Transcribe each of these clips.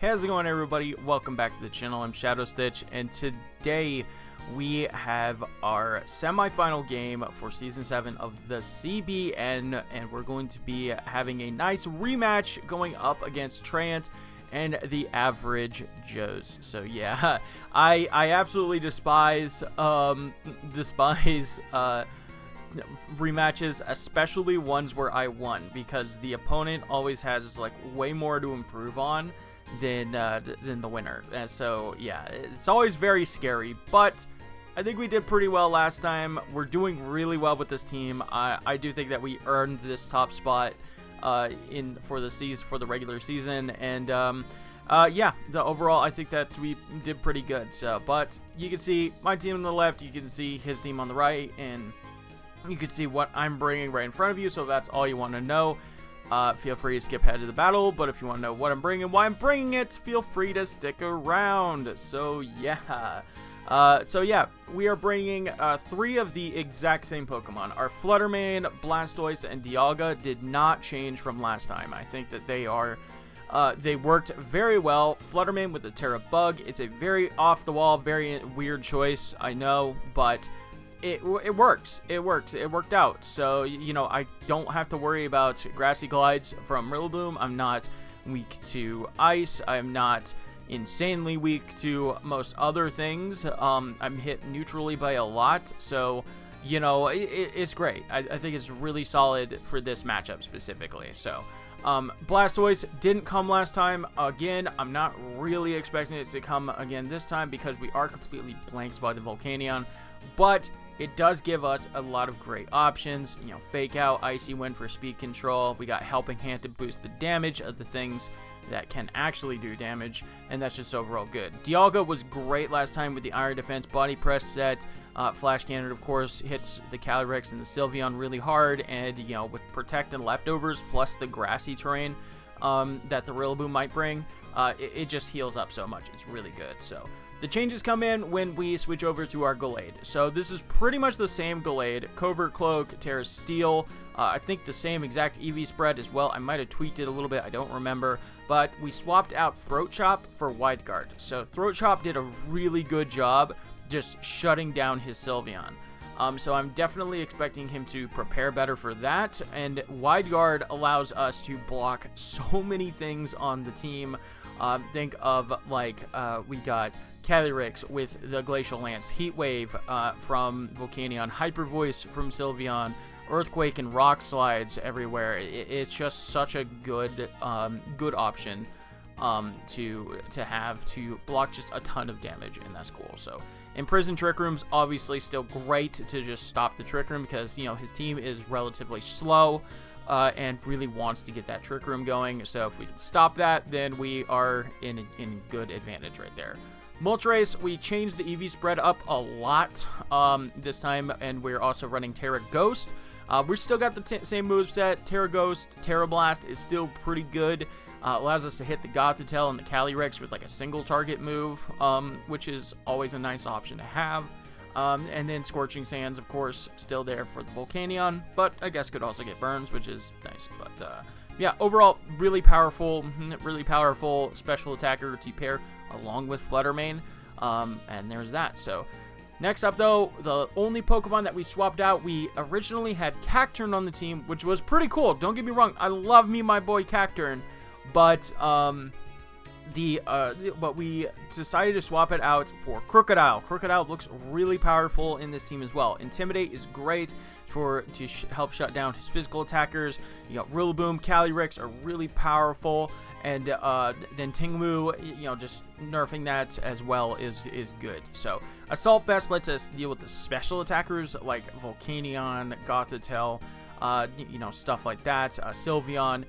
How's it going, everybody? Welcome back to the channel. I'm Shadow Stitch, and today we have our semi-final game for Season 7 of the CBN, and we're going to be having a nice rematch going up against Trant and the Average Joes. So yeah, I absolutely despise rematches, especially ones where I won, because the opponent always has like way more to improve on than the winner. So yeah, it's always very scary, but I think we did pretty well last time. We're doing really well with this team. I do think that we earned this top spot for the regular season, and yeah, overall I think that we did pretty good. So, but you can see my team on the left, you can see his team on the right, and you can see what I'm bringing right in front of you. So if that's all you want to know, feel free to skip ahead to the battle, but if you want to know what I'm bringing, why I'm bringing it, feel free to stick around. So yeah, we are bringing 3 of the exact same Pokemon. Our Fluttermane, Blastoise, and Dialga did not change from last time. I think that they worked very well. Fluttermane with the Terra Bug, it's a very off-the-wall, very weird choice, I know, but it works. It worked out. So, you know, I don't have to worry about Grassy Glides from Rillaboom. I'm not weak to Ice. I'm not insanely weak to most other things. I'm hit neutrally by a lot. So, you know, it's great. I think it's really solid for this matchup specifically. So, Blastoise didn't come last time. Again, I'm not really expecting it to come again this time because we are completely blanked by the Volcanion. But it does give us a lot of great options. You know, Fake Out, Icy Wind for speed control. We got Helping Hand to boost the damage of the things that can actually do damage, and that's just overall good. Dialga was great last time with the Iron Defense Body Press set. Flash Cannon, of course, hits the Calyrex and the Sylveon really hard, and, you know, with Protect and Leftovers, plus the grassy terrain that the Rillaboom might bring, it just heals up so much. It's really good. So the changes come in when we switch over to our Gallade. So this is pretty much the same Gallade. Covert Cloak, Terra Steel, I think the same exact EV spread as well. I might have tweaked it a little bit, I don't remember. But we swapped out Throat Chop for Wide Guard. So Throat Chop did a really good job just shutting down his Sylveon. So I'm definitely expecting him to prepare better for that. And Wide Guard allows us to block so many things on the team. Think of, like, we got Calyrex with the Glacial Lance, Heat Wave from Volcanion, Hyper Voice from Sylveon, Earthquake and Rock Slides everywhere. It's just such a good option to have to block just a ton of damage, and that's cool. So Imprison Trick Room's obviously still great to just stop the Trick Room because, you know, his team is relatively slow. And really wants to get that Trick Room going. So if we can stop that, then we are in good advantage right there. Moltres, we changed the EV spread up a lot this time, and we're also running Terra Ghost. We still got the same moveset. Terra Ghost, Terra Blast is still pretty good. Allows us to hit the Gothitelle and the Calyrex with like a single target move, which is always a nice option to have. And then Scorching Sands, of course, still there for the Volcanion, but I guess could also get burns, which is nice. But yeah, overall, really powerful special attacker to pair along with Fluttermane, and there's that. So next up, though, the only Pokemon that we swapped out, we originally had Cacturne on the team, which was pretty cool. Don't get me wrong, I love me my boy Cacturne, but but we decided to swap it out for Krookodile. Krookodile looks really powerful in this team as well. Intimidate is great to help shut down his physical attackers. You got Rillaboom, Calyrex are really powerful, and then Tinglu, you know, just nerfing that as well is good. So Assault Vest lets us deal with the special attackers like Volcanion, Gothitelle, you know, stuff like that. Sylveon,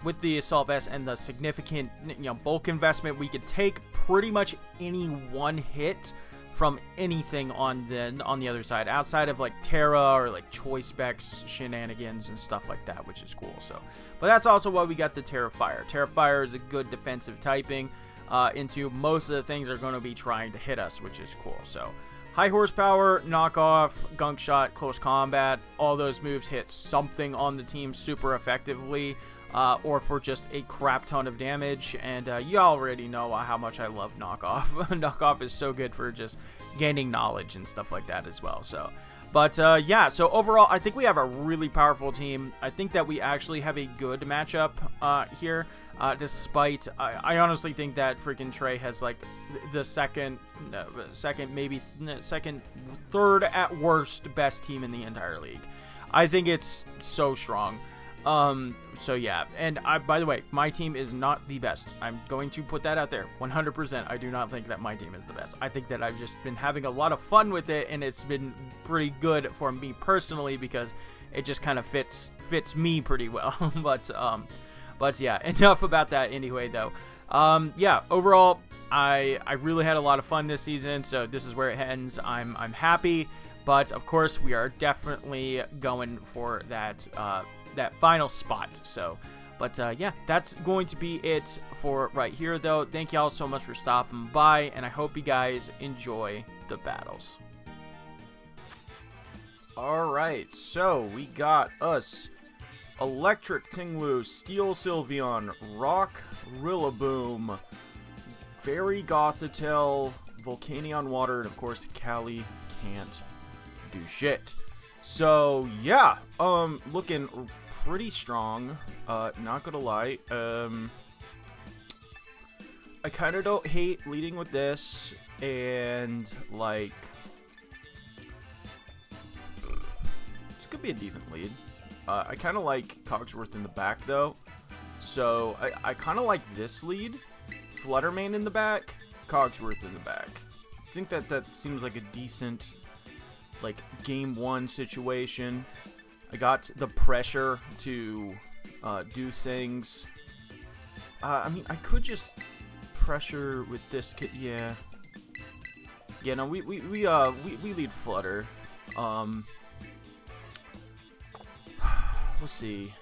with the Assault Vest and the significant, you know, bulk investment, we could take pretty much any one hit from anything on the other side, outside of like Terra or like Choice Specs shenanigans and stuff like that, which is cool. So, but that's also why we got the Terra Fire. Terra Fire is a good defensive typing into most of the things are going to be trying to hit us, which is cool. So High Horsepower, Knockoff, Gunk Shot, Close Combat, all those moves hit something on the team super effectively. or for just a crap ton of damage. And you already know how much I love Knockoff. Knockoff is so good for just gaining knowledge and stuff like that as well. So, but yeah, so overall, I think we have a really powerful team. I think that we actually have a good matchup here, despite, I honestly think that freaking Trey has like the second, third at worst best team in the entire league. I think it's so strong. So yeah, and by the way, my team is not the best. I'm going to put that out there 100%. I do not think that my team is the best. I think that I've just been having a lot of fun with it, and it's been pretty good for me personally because it just kind of fits me pretty well. But yeah, enough about that anyway though. Yeah, overall, I really had a lot of fun this season, so this is where it ends. I'm happy, but of course we are definitely going for that final spot. So, but yeah, that's going to be it for right here though. Thank y'all so much for stopping by, and I hope you guys enjoy the battles. Alright, so we got us Electric Tinglu, Steel Sylveon, Rock Rillaboom, Fairy Gothitelle, Volcanion Water, and of course Callie can't do shit. So yeah, looking pretty strong, not gonna lie. I kind of don't hate leading with this, and like, this could be a decent lead. I kind of like Cogsworth in the back though, so I kind of like this lead. Fluttermane in the back, Cogsworth in the back. I think that seems like a decent, like, game one situation. I got the pressure to do things. I mean, I could just pressure with this kid. Yeah, no, we lead Flutter. Let's see.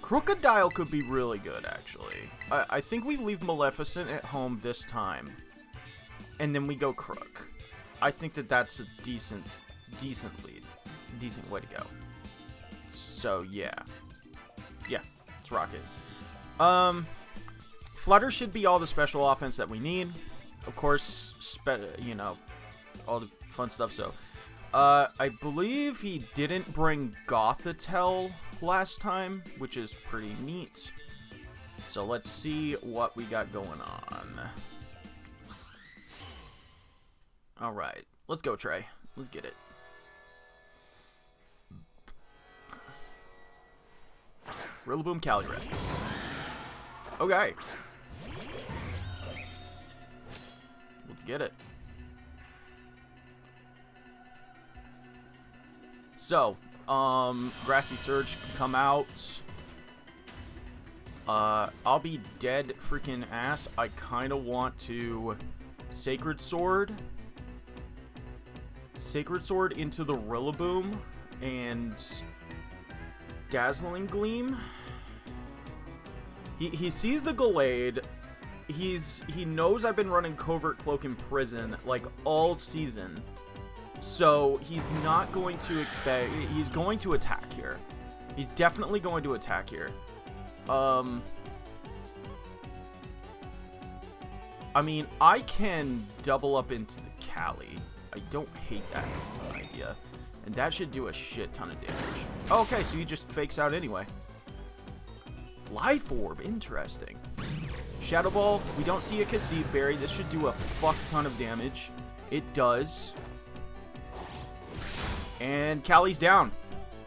Krookodile could be really good, actually. I think we leave Maleficent at home this time, and then we go Crook. I think that's a decent lead, decent way to go. So yeah, let's rock it. Flutter should be all the special offense that we need. Of course, you know, all the fun stuff. So, I believe he didn't bring Gothitelle last time, which is pretty neat. So let's see what we got going on. All right, let's go, Trey. Let's get it. Rillaboom, Calyrex. Okay. Let's get it. So, Grassy Surge can come out. I'll be dead freaking ass. I kind of want to Sacred Sword into the Rillaboom and Dazzling Gleam. He sees the Gallade. He knows I've been running Covert Cloak in Prison like all season. So he's not going to expect. He's going to attack here. He's definitely going to attack here. I mean, I can double up into the Callie. I don't hate that idea. And that should do a shit ton of damage. Okay, so he just fakes out anyway. Life Orb, interesting. Shadow Ball, we don't see a Cassive Berry. This should do a fuck ton of damage. It does. And Callie's down.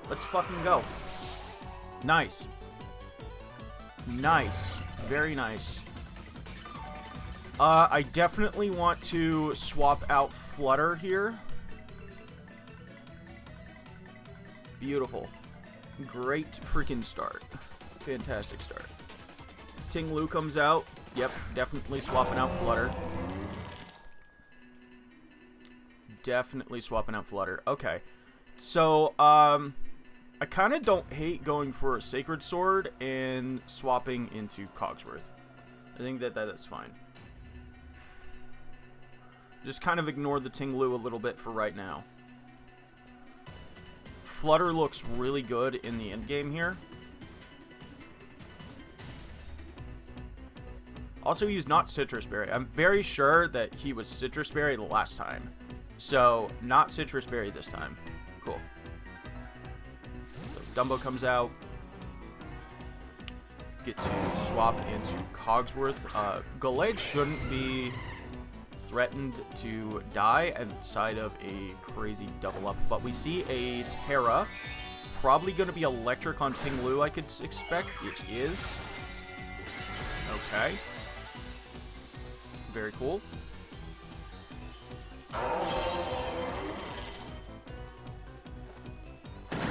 Let's fucking go. Nice. Nice. Very nice. I definitely want to swap out Flutter here. Beautiful. Great freaking start. Fantastic start. Tinglu comes out. Yep, definitely swapping out Flutter. Definitely swapping out Flutter. Okay. So, I kind of don't hate going for a Sacred Sword and swapping into Cogsworth. I think that's fine. Just kind of ignore the Tinglu a little bit for right now. Flutter looks really good in the end game here. Also, he's not Citrus Berry. I'm very sure that he was Citrus Berry the last time. So, not Citrus Berry this time. Cool. So, Dumbo comes out. Get to swap into Cogsworth. Gallade shouldn't be threatened to die inside of a crazy double up. But we see a Terra. Probably going to be electric on Ting-Lu, I could expect. It is. Okay. Very cool.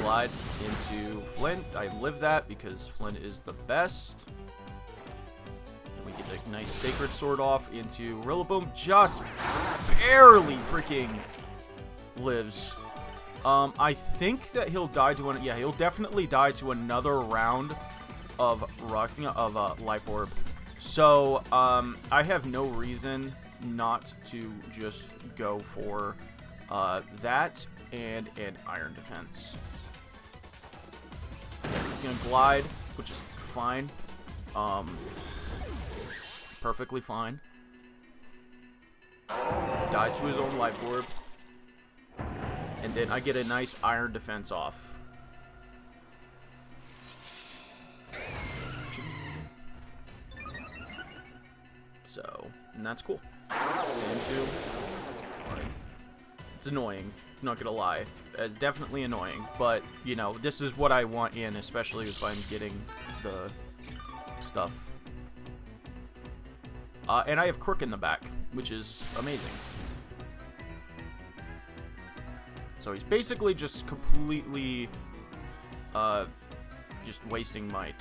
Glide into Flint. I live that because Flint is the best. And we get a nice Sacred Sword off into Rillaboom. Just barely freaking lives. I think that he'll die to yeah, he'll definitely die to another round of Life Orb. So, I have no reason not to just go for that and an Iron Defense. He's gonna glide, which is fine. Perfectly fine. Dies to his own Life Orb. And then I get a nice Iron Defense off. So, and that's cool. It's annoying, not gonna lie. It's definitely annoying, but, you know, this is what I want in, especially if I'm getting the stuff. And I have Crook in the back, which is amazing. So he's basically just completely, just wasting my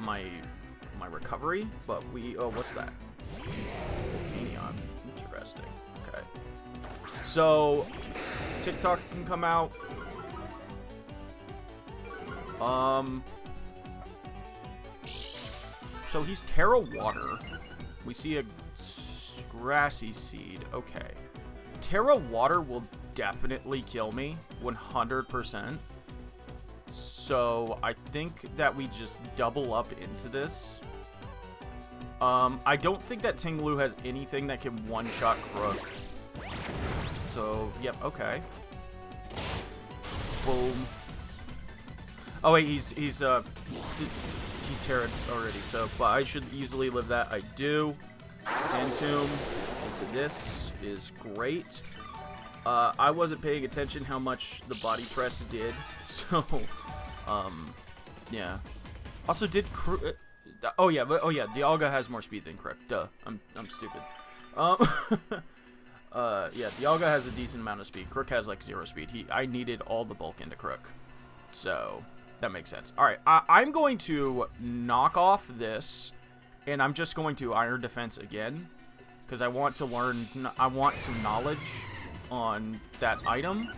my recovery. But oh, what's that? Volcanion. Interesting. Okay. So TikTok can come out. So he's Terra Water. We see a grassy seed. Okay. Terra Water will definitely kill me 100%. So I think that we just double up into this. I don't think that Ting-Lu has anything that can one-shot Crook. So, yep, okay. Boom. Oh wait, he Terra'd already, so but I should easily live that. I do. Sand Tomb into this is great. I wasn't paying attention how much the body press did, so yeah. Also, did oh yeah, D.A.G has more speed than Crook. Duh, I'm stupid. Yeah, D.A.G has a decent amount of speed. Crook has like 0 speed. I needed all the bulk into Crook, so that makes sense. All right, I'm going to knock off this, and I'm just going to Iron Defense again because I want to learn. I want some knowledge on that item.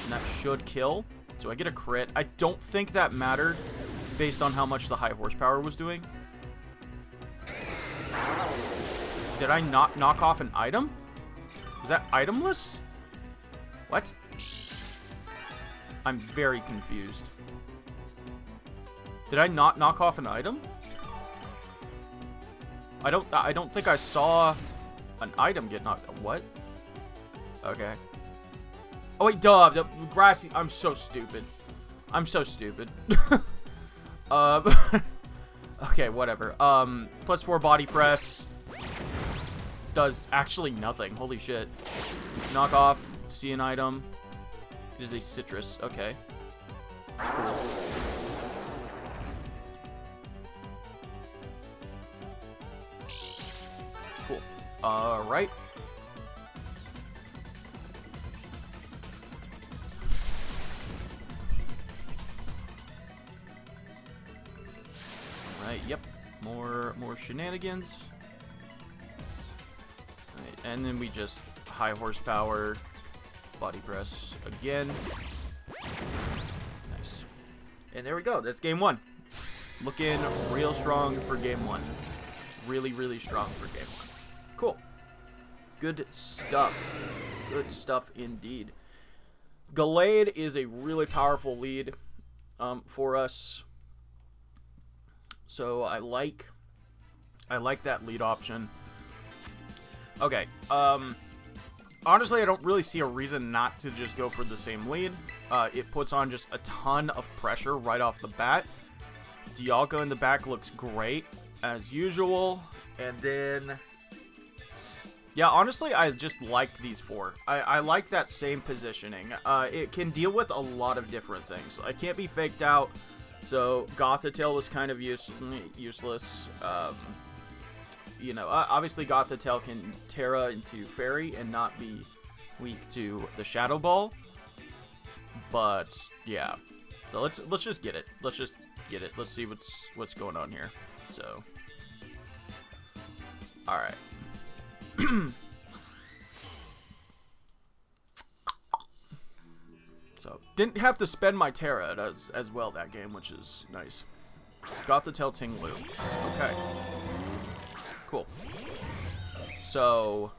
And that should kill. So I get a crit. I don't think that mattered based on how much the high horsepower was doing. Did I not knock off an item? Was that itemless? What? I'm very confused. Did I not knock off an item? I don't think I saw an item get knocked. What? Okay. Oh wait, duh. The grassy. I'm so stupid. I'm so stupid. Okay, whatever. +4 body press does actually nothing. Holy shit. Knock off. See an item. It is a citrus. Okay. That's cool. Cool. Alright. Alright, yep. More shenanigans. Alright, and then we just high horsepower body press again. Nice. And there we go. That's game 1. Looking real strong for game 1. Really, really strong for game 1. Cool. Good stuff. Good stuff indeed. Gallade is a really powerful lead for us. So I like that lead option. Okay, honestly, I don't really see a reason not to just go for the same lead. It puts on just a ton of pressure right off the bat. Dialga in the back looks great, as usual. And then, yeah, honestly, I just like these four. I like that same positioning. It can deal with a lot of different things. I can't be faked out, so Gothitelle was kind of useless. You know, obviously Gothitelle can Terra into Fairy and not be weak to the Shadow Ball. But yeah, so let's just get it. Let's just get it. Let's see what's going on here. So, all right. So didn't have to spend my Terra as well that game, which is nice. Gothitelle Tinglu. Okay. Cool. So,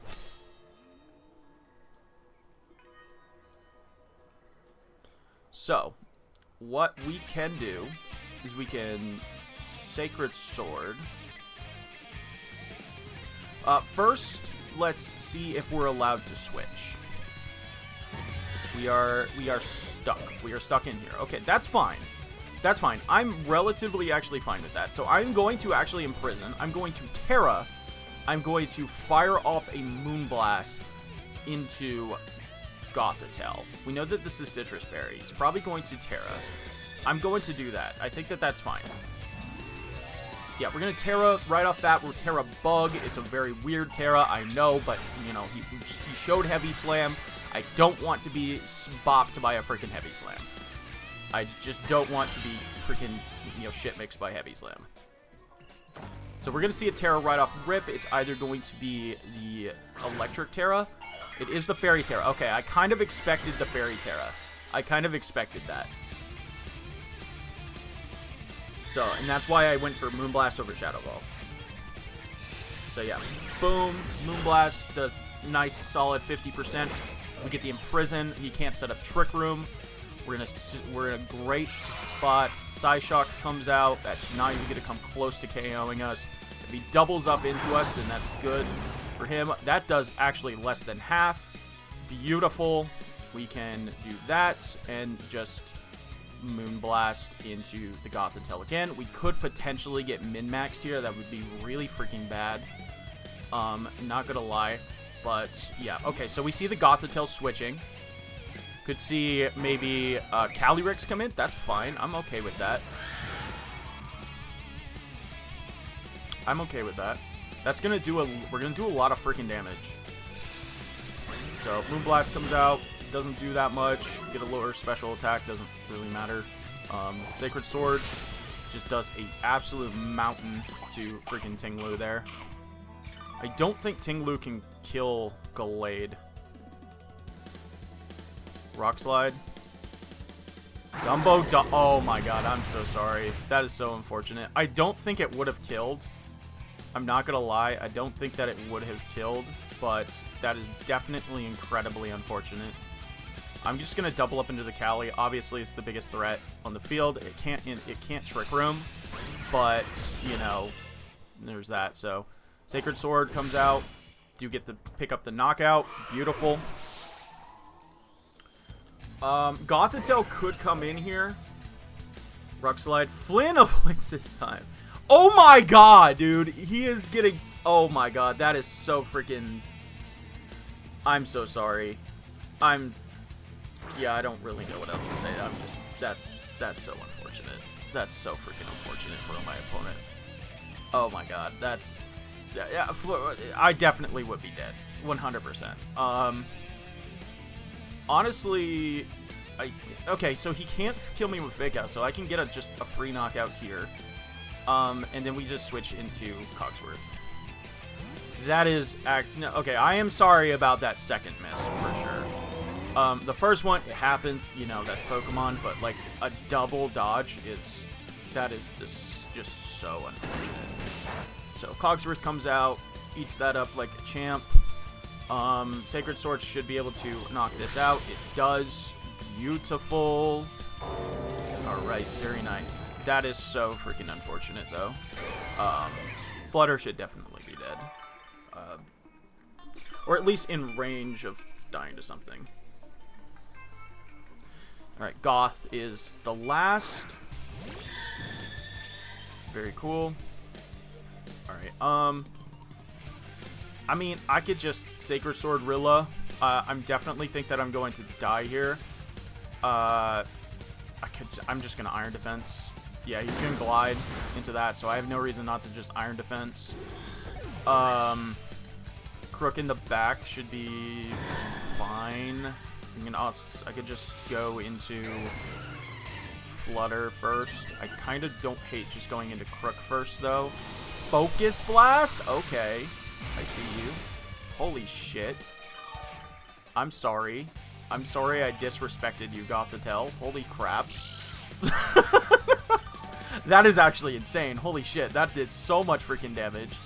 what we can do is we can Sacred Sword. First, let's see if we're allowed to switch. We are stuck. We are stuck in here. Okay, that's fine. That's fine. I'm relatively actually fine with that. So I'm going to actually imprison. I'm going to Terra. I'm going to fire off a Moonblast into Gothitelle. We know that this is Citrus Berry. It's probably going to Terra. I'm going to do that. I think that that's fine. So yeah, we're going to Terra right off that. We're Terra Bug. It's a very weird Terra, I know, but, you know, he showed Heavy Slam. I don't want to be bopped by a freaking Heavy Slam. I just don't want to be freaking, you know, shit mixed by Heavy Slam. So we're going to see a Terra right off rip. It's either going to be the Electric Terra. It is the Fairy Terra. Okay, I kind of expected the Fairy Terra. I kind of expected that. So, and that's why I went for Moonblast over Shadow Ball. So yeah, boom, Moonblast does nice, solid 50%. We get the Imprison. He can't set up Trick Room. We're in a great spot. Psyshock comes out. That's not even going to come close to KOing us. If he doubles up into us, then that's good for him. That does actually less than half. Beautiful. We can do that and just Moonblast into the Gothitelle again. We could potentially get min-maxed here. That would be really freaking bad. Not gonna lie. But, yeah. Okay, so we see the Gothitelle switching. Could see maybe Calyrex come in. That's fine. I'm okay with that. I'm okay with that. That's gonna do we're gonna do a lot of freaking damage. So Moonblast comes out. Doesn't do that much. Get a lower special attack. Doesn't really matter. Sacred Sword just does a absolute mountain to freaking Tinglu there. I don't think Tinglu can kill Gallade. Rock Slide. Oh my god, I'm so sorry. That is so unfortunate. I don't think it would have killed. I'm not gonna lie. I don't think that it would have killed, but that is definitely incredibly unfortunate. I'm just gonna double up into the Cali. Obviously, it's the biggest threat on the field. It can't Trick Room, but you know, there's that. So, Sacred Sword comes out. Do get to pick up the knockout. Beautiful. Gothitelle could come in here. Rock Slide. Flynn avoids this time. Oh my god, dude. He is getting... Oh my god, that is so freaking... I'm so sorry. Yeah, I don't really know what else to say. I'm just... That's so unfortunate. That's so freaking unfortunate for my opponent. Oh my god, that's... Yeah, I definitely would be dead. 100%. Honestly, okay, so he can't kill me with Fake Out, so I can get just a free knockout here. And then we just switch into Cogsworth. That is... No, okay, I am sorry about that second miss, for sure. The first one, it happens, you know, that's Pokemon, but, like, a double dodge is... That is just so unfortunate. So, Cogsworth comes out, eats that up like a champ. Sacred Sword should be able to knock this out. It does. Beautiful. Alright, very nice. That is so freaking unfortunate, though. Flutter should definitely be dead. Or at least in range of dying to something. Alright, Goth is the last. Very cool. Alright, I mean, I could just Sacred Sword Rilla. I'm definitely think that I'm going to die here. I'm just gonna Iron Defense. Yeah, he's gonna glide into that, so I have no reason not to just Iron Defense. Crook in the back should be fine. I could just go into Flutter first. I kind of don't hate just going into Crook first, though. Focus Blast? Okay. I see you. Holy shit. I'm sorry. I'm sorry I disrespected you, Gothitelle. Holy crap. That is actually insane. Holy shit. That did so much freaking damage.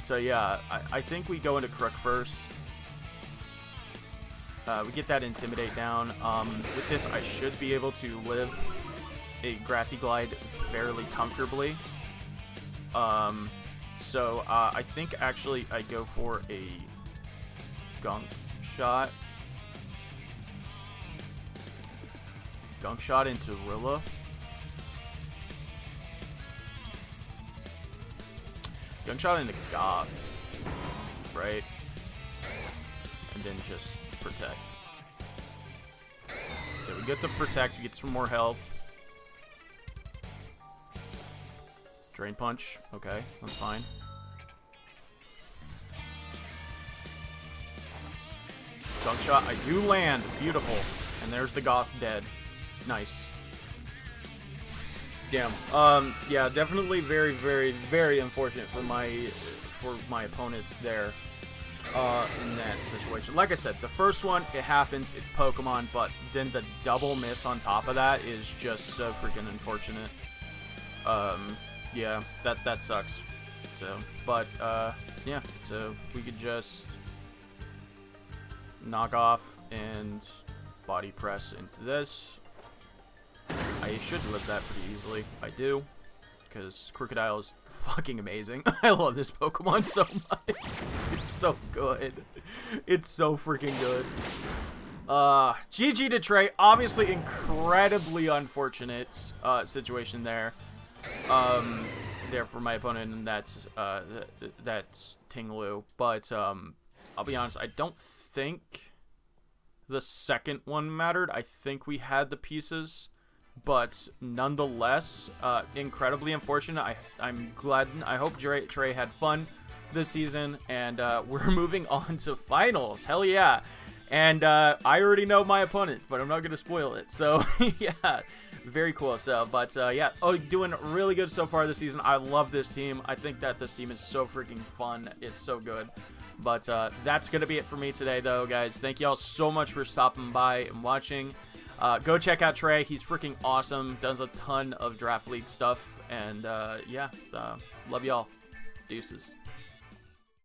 So yeah, I think we go into Crook first. We get that Intimidate down. With this, I should be able to live a Grassy Glide fairly comfortably. So I think actually I go for a Gunk Shot. Gunk Shot into Rilla. Gunk Shot into Goth. Right? And then just Protect. So we get to Protect, we get some more health. Drain Punch. Okay, that's fine. Gunk Shot. I do land. Beautiful. And there's the Goth dead. Nice. Damn. Yeah, definitely very, very, very unfortunate for my opponents there. In that situation. Like I said, the first one, it happens, it's Pokemon, but then the double miss on top of that is just so freaking unfortunate. Yeah, that sucks. So, but, yeah, so we could just knock off and body press into this. I should live that pretty easily. I do, because Krookodile is fucking amazing. I love this Pokemon so much. It's so good. It's so freaking good. GG to Trey. Obviously, incredibly unfortunate situation there. There for my opponent, and that's Tinglu. But I'll be honest, I don't think the second one mattered. I think we had the pieces. But nonetheless, incredibly unfortunate. I'm glad. I hope Trey had fun this season, and we're moving on to finals. Hell yeah! And I already know my opponent, but I'm not gonna spoil it. So yeah, very cool. So, but yeah, doing really good so far this season. I love this team. I think that this team is so freaking fun. It's so good. But that's gonna be it for me today, though, guys. Thank y'all so much for stopping by and watching. Go check out Trey. He's freaking awesome. Does a ton of Draft League stuff. And, yeah, love y'all. Deuces.